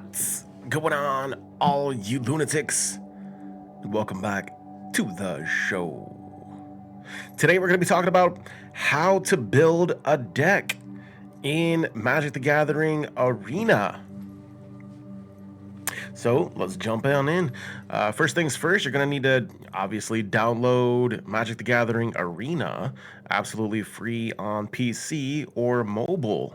What's going on, all you lunatics? Welcome back to the show. Today, we're going to be talking about how to build a deck in Magic the Gathering Arena. So let's jump on in. First things first, you're going to need to obviously download Magic the Gathering Arena, absolutely free on PC or mobile.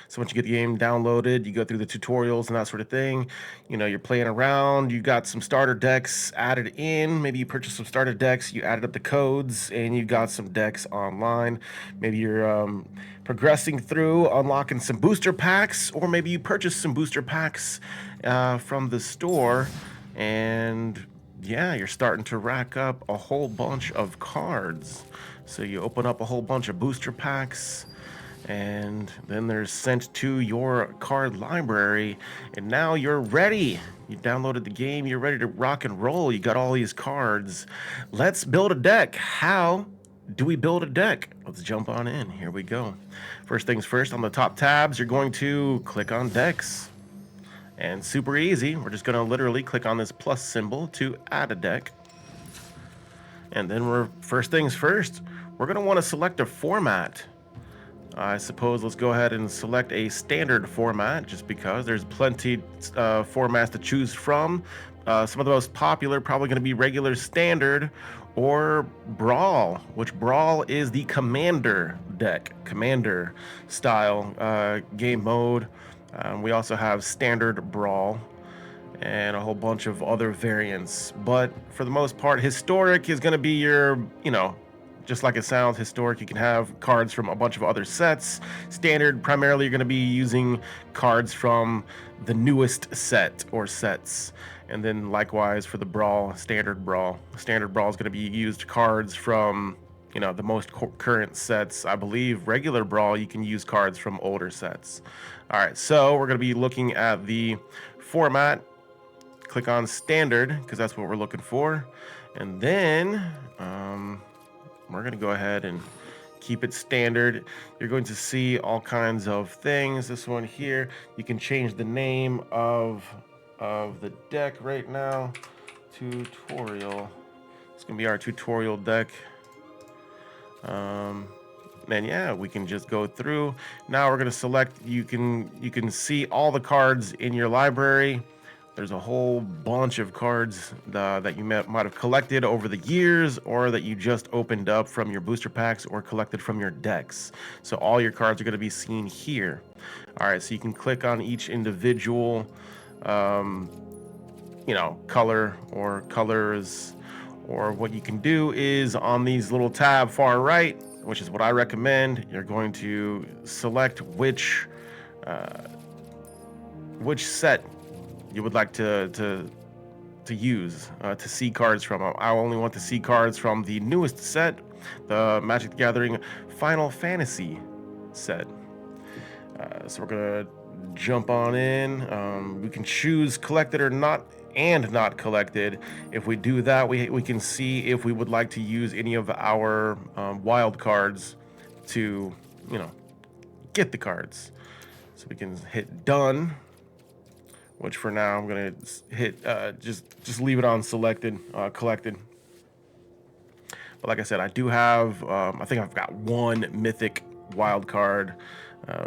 So once you get the game downloaded, you go through the tutorials and that sort of thing. You know, you're playing around, you got some starter decks added in. Maybe you purchased some starter decks, you added up the codes, and you got some decks online. Maybe you're progressing through, unlocking some booster packs, or maybe you purchased some booster packs from the store, and yeah, you're starting to rack up a whole bunch of cards. So you open up a whole bunch of booster packs, and then they're sent to your card library, and now you're ready. You downloaded the game, you're ready to rock and roll. You got all these cards. Let's build a deck. How do we build a deck? Let's jump on in. Here we go. First things first, on the top tabs, you're going to click on decks. And super easy, we're just going to literally click on this plus symbol to add a deck. And then first things first, we're going to want to select a format. I suppose let's go ahead and select a standard format, just because there's plenty formats to choose from. Some of the most popular probably going to be regular, standard, or Brawl, which Brawl is the commander deck, commander style game mode. We also have standard Brawl and a whole bunch of other variants, but for the most part, historic is going to be your, just like it sounds, historic. You can have cards from a bunch of other sets. Standard, primarily, you're going to be using cards from the newest set or sets. And then likewise for the Brawl, Standard Brawl is going to be used cards from, the most current sets. I believe regular Brawl, you can use cards from older sets. All right, so we're going to be looking at the format. Click on Standard, because that's what we're looking for. And then we're going to go ahead and keep it standard. You're going to see all kinds of things. This one here, you can change the name of the deck right now. Tutorial. It's going to be our tutorial deck. And yeah, we can just go through. Now we're going to select, you can see all the cards in your library. There's a whole bunch of cards that you might have collected over the years, or that you just opened up from your booster packs or collected from your decks. So all your cards are going to be seen here. All right, so you can click on each individual, color or colors, or what you can do is on these little tab far right, which is what I recommend, you're going to select which set you would like to use to see cards from. I only want to see cards from the newest set, the Magic the Gathering Final Fantasy set. So we're gonna jump on in. We can choose collected or not, and not collected. If we do that, we can see if we would like to use any of our wild cards to, get the cards. So we can hit done, which for now I'm gonna hit just leave it on selected, collected. But like I said, I do have I think I've got one mythic wild card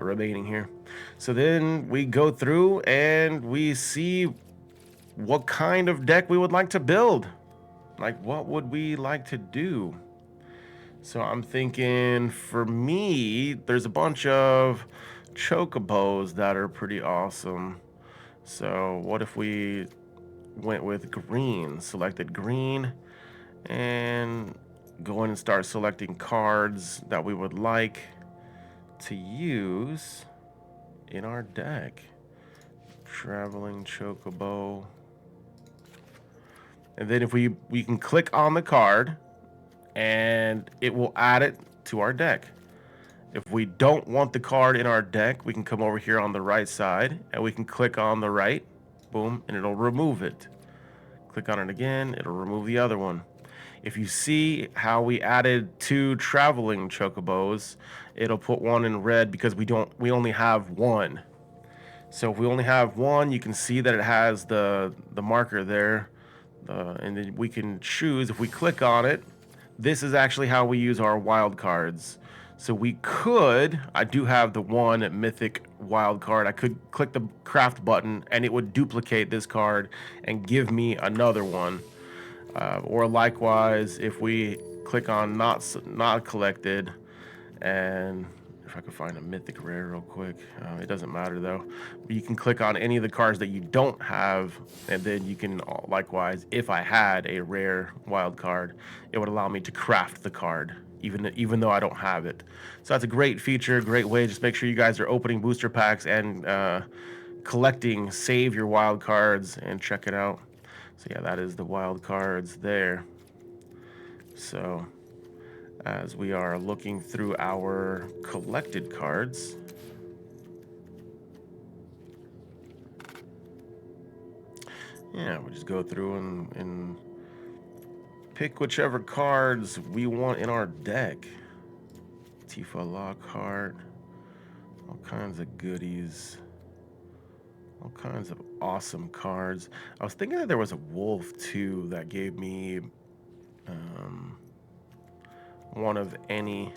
remaining here. So then we go through and we see what kind of deck we would like to build. Like, what would we like to do? So I'm thinking, for me, there's a bunch of chocobos that are pretty awesome. So what if we went with green, selected green, and go in and start selecting cards that we would like to use in our deck. Traveling chocobo. And then if we can click on the card and it will add it to our deck. If we don't want the card in our deck, we can come over here on the right side and we can click on the right, boom, and it'll remove it. Click on it again, it'll remove the other one. If you see how we added 2 traveling chocobos, it'll put one in red because we only have one. So if we only have one, you can see that it has the marker there, and then we can choose if we click on it. This is actually how we use our wild cards. So we could, I do have the one mythic wild card. I could click the craft button and it would duplicate this card and give me another one. Or likewise, if we click on not collected, and if I could find a mythic rare real quick, it doesn't matter though. But you can click on any of the cards that you don't have, and then you can likewise, if I had a rare wild card, it would allow me to craft the card even though I don't have it. So that's a great feature, great way. Just make sure you guys are opening booster packs and collecting, save your wild cards and check it out. So yeah, that is the wild cards there. So as we are looking through our collected cards, yeah, we just go through and pick whichever cards we want in our deck. Tifa Lockhart, all kinds of goodies, all kinds of awesome cards. I was thinking that there was a wolf too that gave me one of any.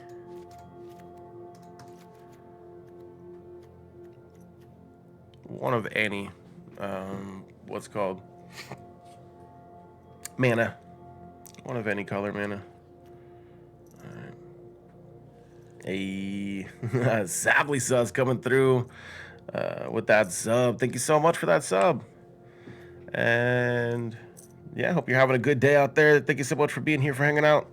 One of any. What's called? Mana. One of any color mana. Alright. Hey, Sably Sus coming through with that sub. Thank you so much for that sub. And yeah, hope you're having a good day out there. Thank you so much for being here, for hanging out.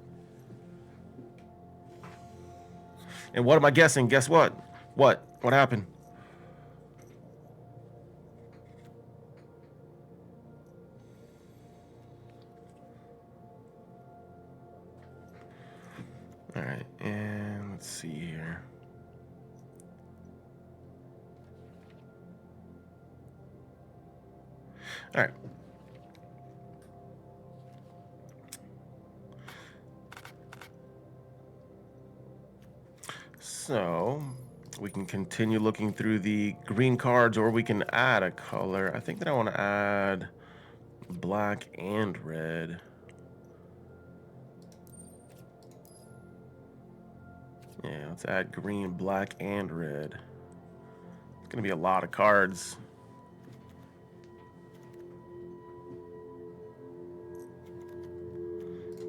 And what am I guessing? Guess what? What happened? All right, and let's see here. All right. So we can continue looking through the green cards, or we can add a color. I think that I want to add black and red. Yeah, let's add green, black, and red. It's gonna be a lot of cards.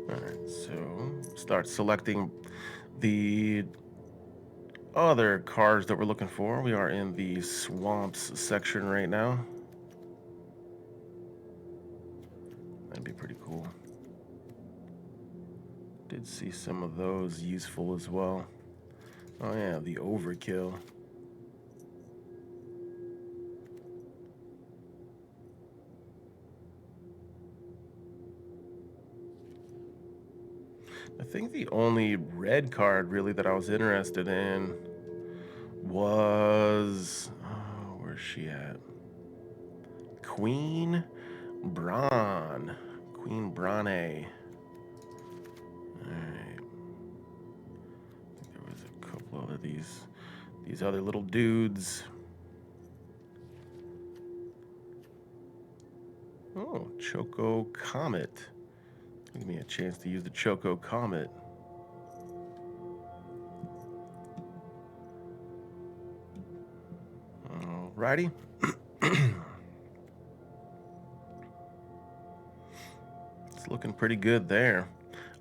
All right, so start selecting the other cards that we're looking for. We are in the swamps section right now. That'd be pretty cool. Did see some of those useful as well. Oh yeah, the overkill. I think the only red card really that I was interested in was, oh, where's she at? Queen Bran. Queen Brane. Alright. I think there was a couple of these other little dudes. Oh, Choco Comet. Give me a chance to use the Choco Comet. Alrighty. It's looking pretty good there.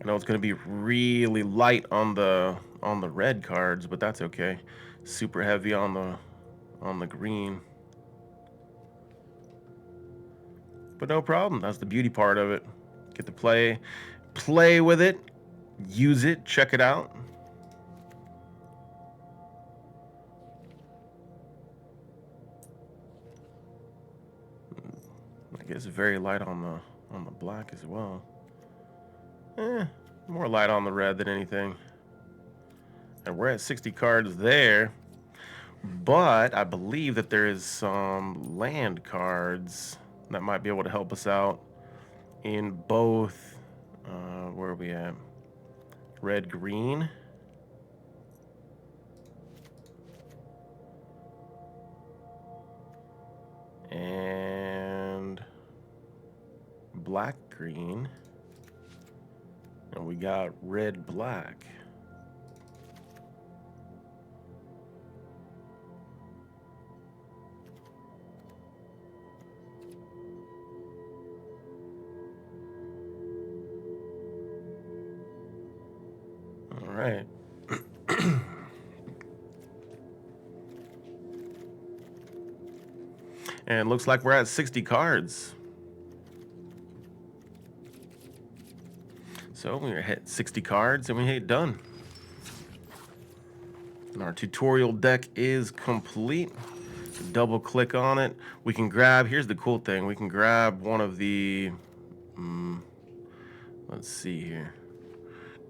I know it's going to be really light on the red cards, but that's okay. Super heavy on the green. But no problem. That's the beauty part of it. Get to play with it, use it, check it out. I guess very light on the black as well. More light on the red than anything. And we're at 60 cards there. But I believe that there is some land cards that might be able to help us out in both. Where are we at? Red, green. and black green, and we got red black. All right. And looks like we're at 60 cards. So we hit 60 cards and we hit done. And our tutorial deck is complete. Double click on it. We can grab, here's the cool thing, we can grab one of the, let's see here.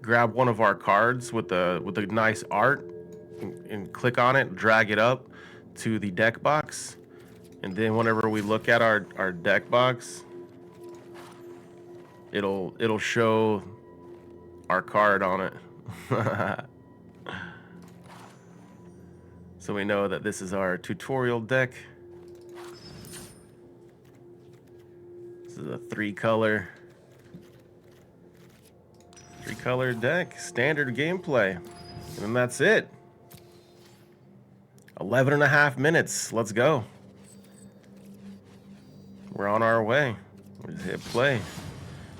Grab one of our cards with the nice art and click on it, drag it up to the deck box. And then whenever we look at our deck box, it'll show our card on it. So we know that this is our tutorial deck. This is a three color deck, standard gameplay. And then that's it. 11.5 minutes. Let's go. We're on our way. We just hit play.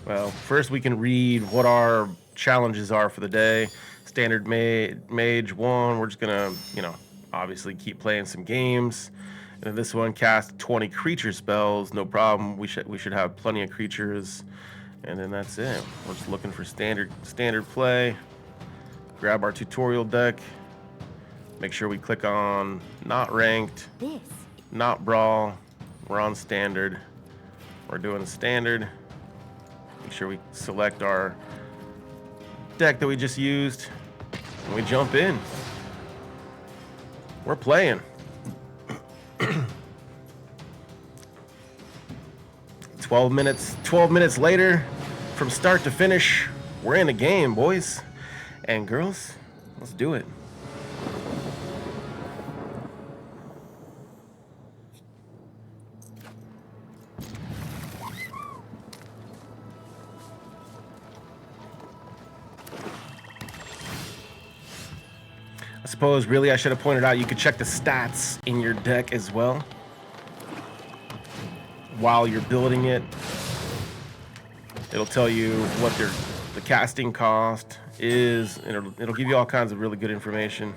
Well, first we can read what our challenges are for the day. Standard mage 1. We're just gonna, obviously keep playing some games. And then this one, cast 20 creature spells. No problem. We should have plenty of creatures. And then that's it. We're just looking for standard play. Grab our tutorial deck. Make sure we click on not ranked, not brawl. We're on standard. We're doing standard. Make sure we select our deck that we just used, and we jump in. We're playing. 12 minutes later, from start to finish, we're in the game, boys and girls. Let's do it. I suppose really I should have pointed out you could check the stats in your deck as well while you're building it. It'll tell you what the casting cost is, and it'll give you all kinds of really good information.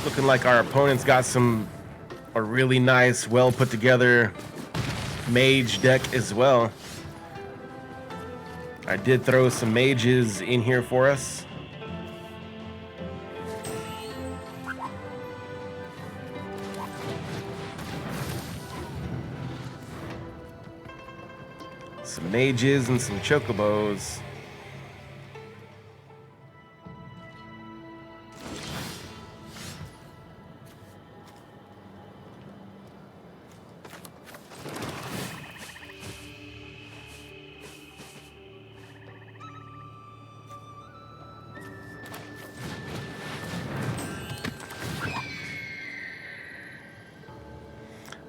Looking like our opponent's got a really nice, well put together mage deck as well. I did throw some mages in here for us. Some mages and some chocobos.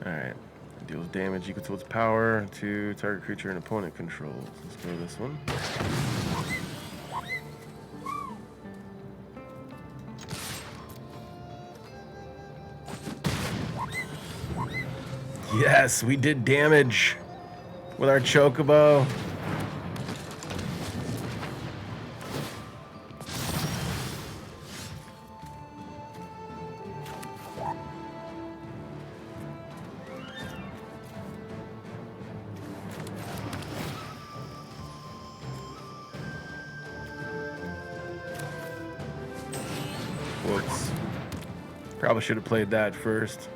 Alright. Deals damage equal to its power to target creature and opponent controls. Let's go to this one. Yes, we did damage with our chocobo. cards. Probably should have played that first.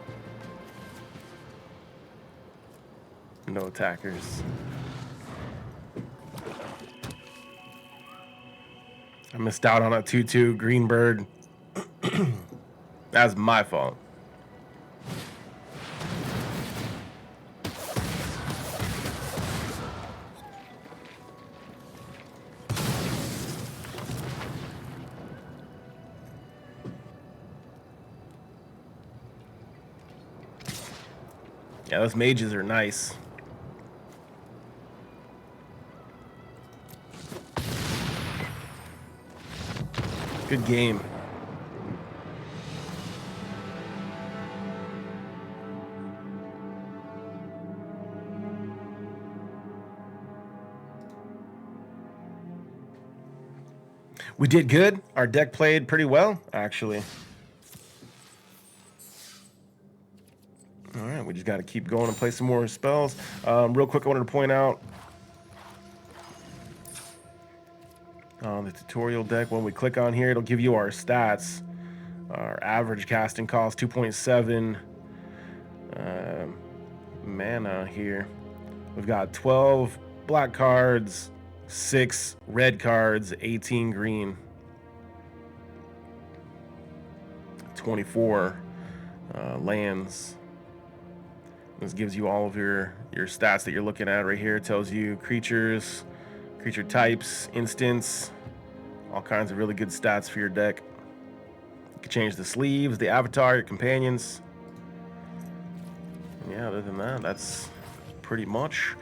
No attackers. I missed out on a 2/2 green bird. That's my fault. Yeah, those mages are nice. Good game. We did good. Our deck played pretty well, actually. All right, we just got to keep going and play some more spells. Real quick, I wanted to point out on the tutorial deck, when we click on here, it'll give you our stats. Our average casting cost 2.7 mana here. We've got 12 black cards, 6 red cards, 18 green, 24 lands. This gives you all of your stats that you're looking at right here. It tells you creatures, creature types, instants, all kinds of really good stats for your deck. You can change the sleeves, the avatar, your companions. Yeah, other than that, that's pretty much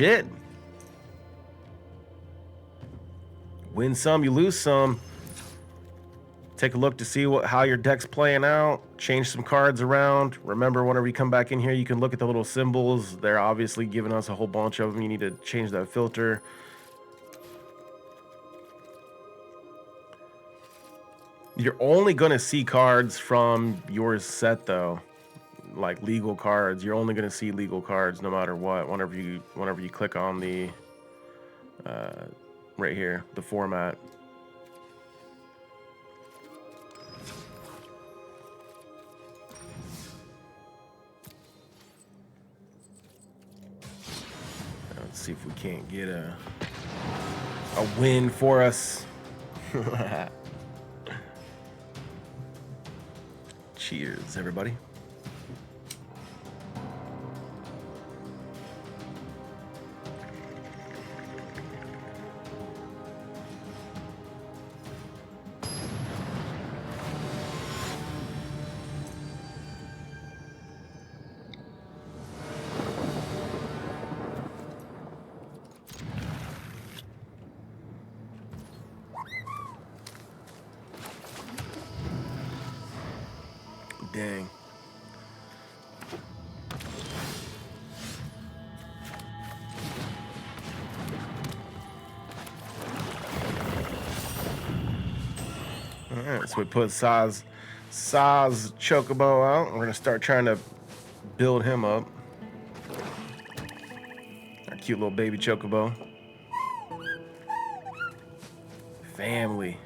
it. Win some, you lose some. Take a look to see how your deck's playing out. Change some cards around. Remember, whenever you come back in here, you can look at the little symbols. They're obviously giving us a whole bunch of them. You need to change that filter. You're only going to see cards from your set, though. Like legal cards. You're only going to see legal cards no matter what. Whenever you click on the right here, the format. Let's see if we can't get a win for us. Cheers, everybody. Dang. All right, so we put Saz Chocobo out. We're gonna start trying to build him up. Our cute little baby Chocobo. Family.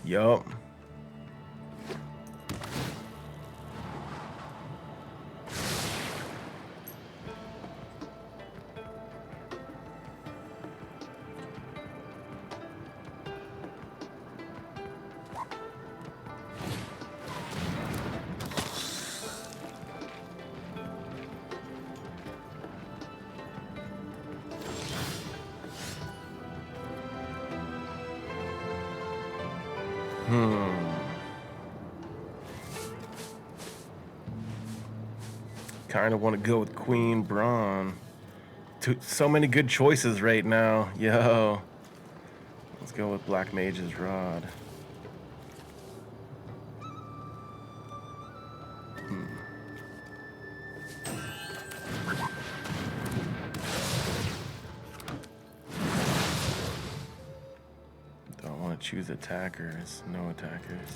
Yup. Kind of want to go with Queen Braun. So many good choices right now. Yo. Let's go with Black Mage's Rod. choose attackers. No attackers.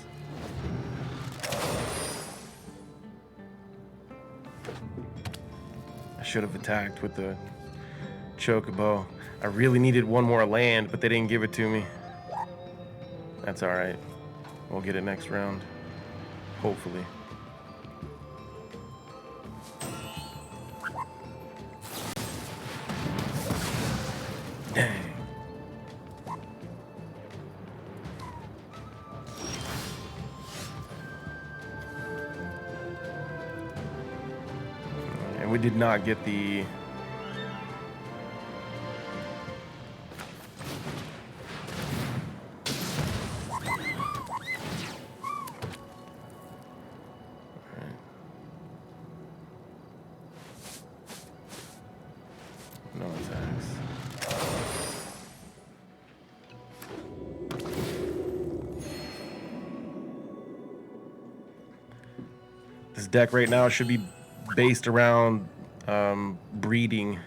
I should have attacked with the Chocobo. I really needed one more land, but they didn't give it to me. That's all right. We'll get it next round. Hopefully. Dang. And we did not get the... No attacks. This deck right now should be based around breeding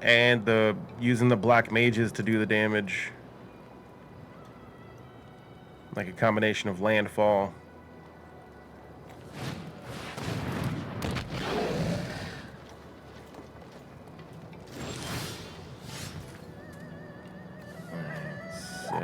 and using the black mages to do the damage, like a combination of landfall. So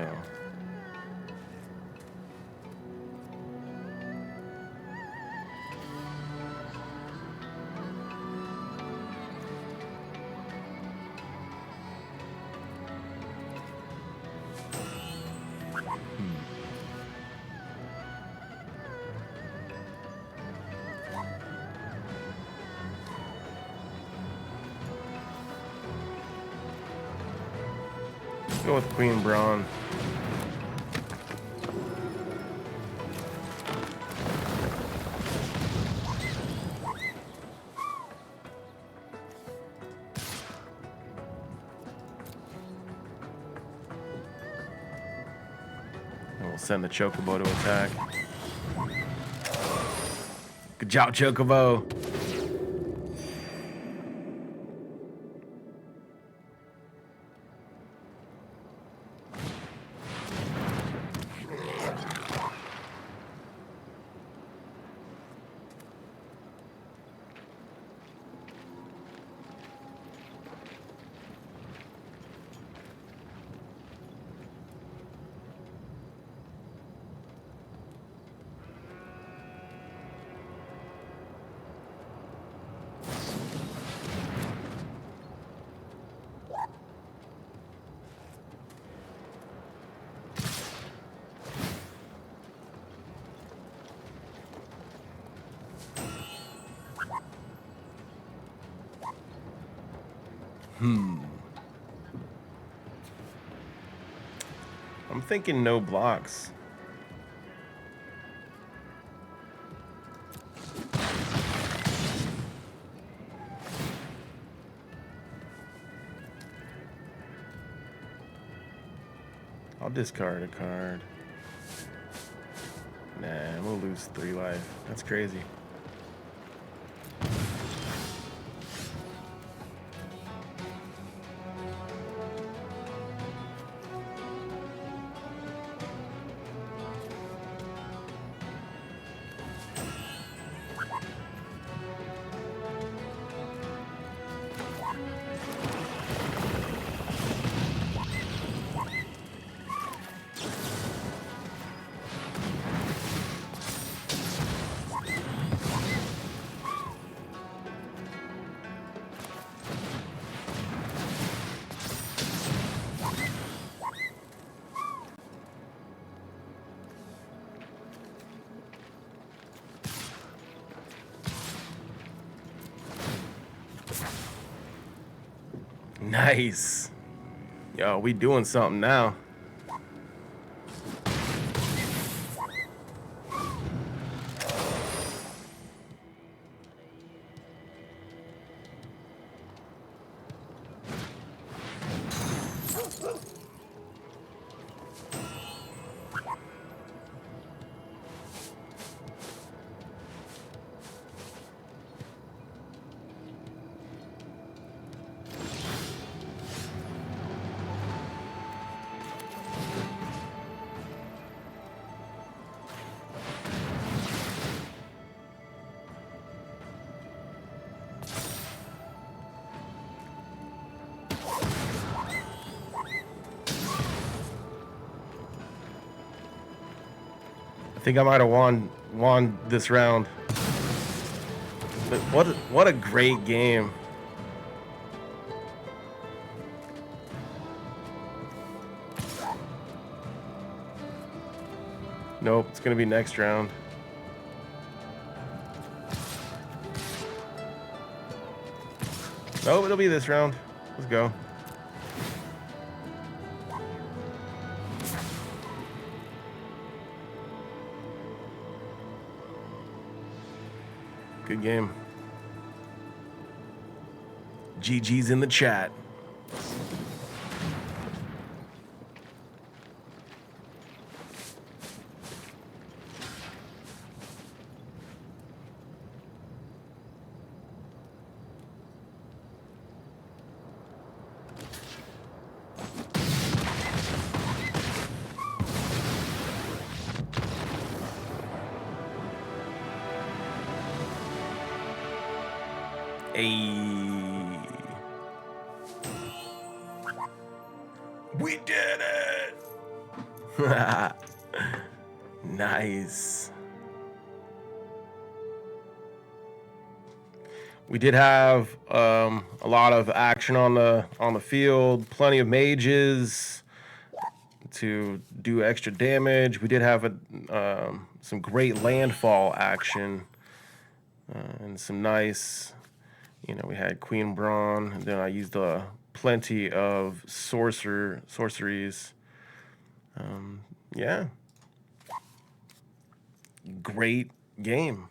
let's go with Queen Braun. And we'll send the Chocobo to attack. Good job, Chocobo. I'm thinking no blocks. I'll discard a card. Nah, we'll lose 3 life. That's crazy. Nice. Yo, we doing something now. I think I might have won this round. But what a great game. Nope, it's gonna be next round. Nope, it'll be this round. Let's go. Good game. GG's in the chat. Hey. We did it. Nice. We did have a lot of action on the field, plenty of mages to do extra damage. We did have some great landfall action and some nice, we had Queen Brawn, and then I used plenty of sorceries. Yeah, great game.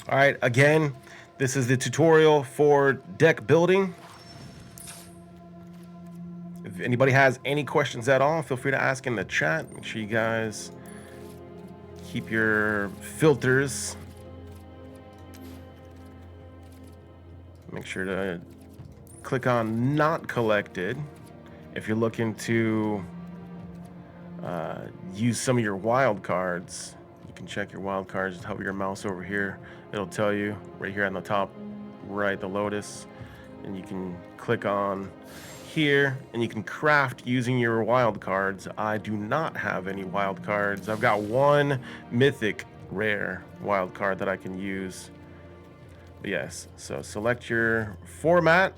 All right, again, this is the tutorial for deck building. If anybody has any questions at all, feel free to ask in the chat. Make sure you guys keep your filters. Make sure to click on not collected if you're looking to use some of your wild cards. You can check your wild cards. Just hover your mouse over here. It'll tell you right here on the top right, the lotus, and you can click on here and you can craft using your wild cards. I do not have any wild cards. I've got one mythic rare wild card that I can use. But yes, so select your format,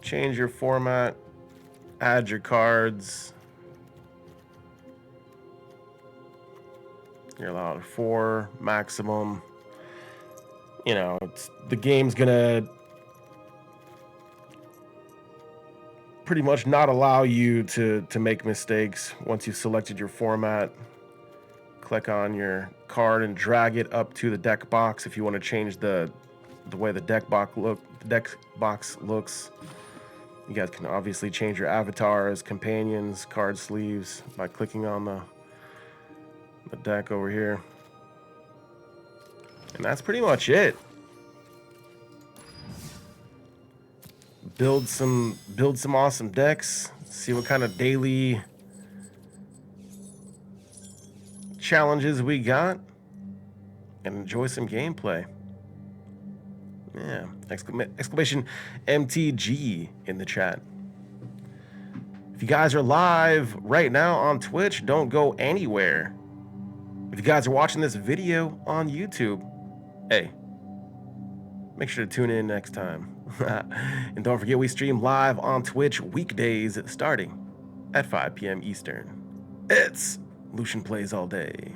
change your format, add your cards. You're allowed 4 maximum. The game's gonna pretty much not allow you to make mistakes once you've selected your format. Click on your card and drag it up to the deck box if you want to change the way the deck box looks. You guys can obviously change your avatars, companions, card sleeves by clicking on the deck over here. And that's pretty much it. Build some awesome decks. See what kind of daily challenges we got, and enjoy some gameplay. Yeah, exclamation MTG in the chat. If you guys are live right now on Twitch, don't go anywhere. If you guys are watching this video on YouTube, hey, make sure to tune in next time. And don't forget, we stream live on Twitch weekdays starting at 5 p.m. Eastern. It's Lucian Plays All Day.